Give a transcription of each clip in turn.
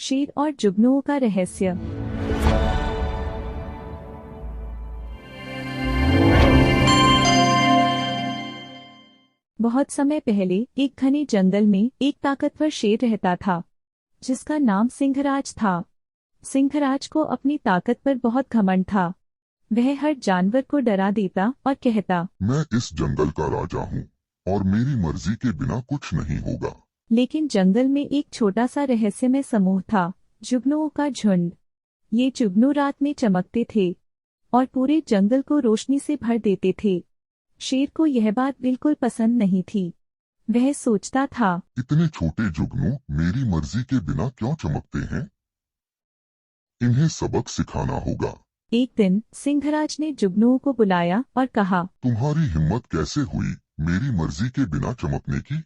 शेर और जुगनुओं का रहस्य। बहुत समय पहले एक घने जंगल में एक ताकतवर शेर रहता था, जिसका नाम सिंहराज था। सिंहराज को अपनी ताकत पर बहुत घमंड था। वह हर जानवर को डरा देता और कहता, मैं इस जंगल का राजा हूँ और मेरी मर्जी के बिना कुछ नहीं होगा। लेकिन जंगल में एक छोटा सा रहस्यमय समूह था, जुगनुओं का झुंड। ये जुगनू रात में चमकते थे और पूरे जंगल को रोशनी से भर देते थे। शेर को यह बात बिल्कुल पसंद नहीं थी। वह सोचता था, इतने छोटे जुगनू मेरी मर्जी के बिना क्यों चमकते हैं? इन्हें सबक सिखाना होगा। एक दिन सिंहराज ने जुगनुओं को बुलाया और कहा, तुम्हारी हिम्मत कैसे हुई मेरी मर्जी के बिना चमकने की?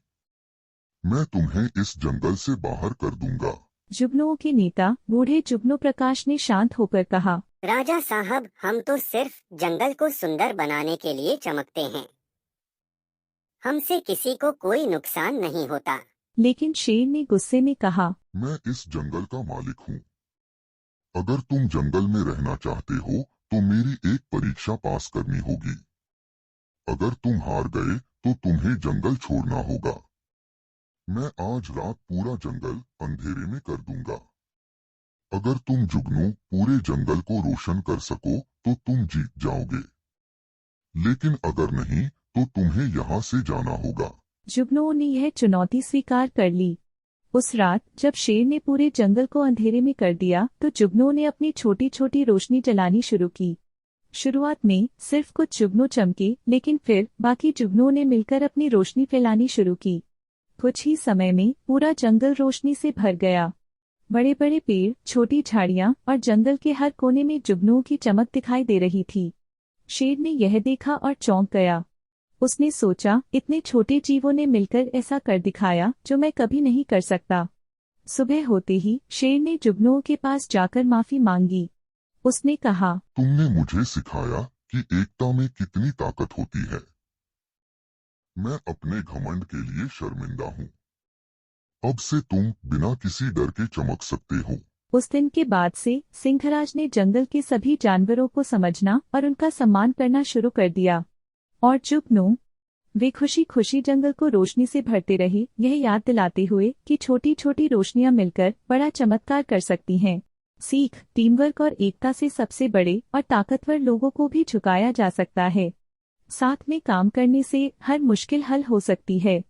मैं तुम्हें इस जंगल से बाहर कर दूंगा। जुगनुओं के नेता बूढ़े जुगनू प्रकाश ने शांत होकर कहा, राजा साहब, हम तो सिर्फ जंगल को सुंदर बनाने के लिए चमकते हैं। हमसे किसी को कोई नुकसान नहीं होता। लेकिन शेर ने गुस्से में कहा, मैं इस जंगल का मालिक हूँ। अगर तुम जंगल में रहना चाहते हो तो मेरी एक परीक्षा पास करनी होगी। अगर तुम हार गए तो तुम्हें जंगल छोड़ना होगा। मैं आज रात पूरा जंगल अंधेरे में कर दूंगा। अगर तुम जुगनू पूरे जंगल को रोशन कर सको तो तुम जीत जाओगे, लेकिन अगर नहीं तो तुम्हें यहाँ से जाना होगा। जुगनुओं ने यह चुनौती स्वीकार कर ली। उस रात जब शेर ने पूरे जंगल को अंधेरे में कर दिया तो जुगनुओं ने अपनी छोटी छोटी रोशनी जलानी शुरू की। शुरुआत में सिर्फ कुछ जुगनू चमके, लेकिन फिर बाकी जुगनुओं ने मिलकर अपनी रोशनी फैलानी शुरू की। कुछ ही समय में पूरा जंगल रोशनी से भर गया। बड़े बड़े पेड़, छोटी झाड़ियां और जंगल के हर कोने में जुगनुओं की चमक दिखाई दे रही थी। शेर ने यह देखा और चौंक गया। उसने सोचा, इतने छोटे जीवों ने मिलकर ऐसा कर दिखाया जो मैं कभी नहीं कर सकता। सुबह होते ही शेर ने जुगनुओं के पास जाकर माफी मांगी। उसने कहा, तुमने मुझे सिखाया कि एकता में कितनी ताकत होती है। मैं अपने घमंड के लिए शर्मिंदा हूँ। अब से तुम बिना किसी डर के चमक सकते हो। उस दिन के बाद से सिंहराज ने जंगल के सभी जानवरों को समझना और उनका सम्मान करना शुरू कर दिया। और जुगनू, वे खुशी खुशी जंगल को रोशनी से भरते रहे, यह याद दिलाते हुए कि छोटी छोटी रोशनियां मिलकर बड़ा चमत्कार कर सकती हैं। सीख, टीमवर्क और एकता से सबसे बड़े और ताकतवर लोगों को भी झुकाया जा सकता है। साथ में काम करने से हर मुश्किल हल हो सकती है।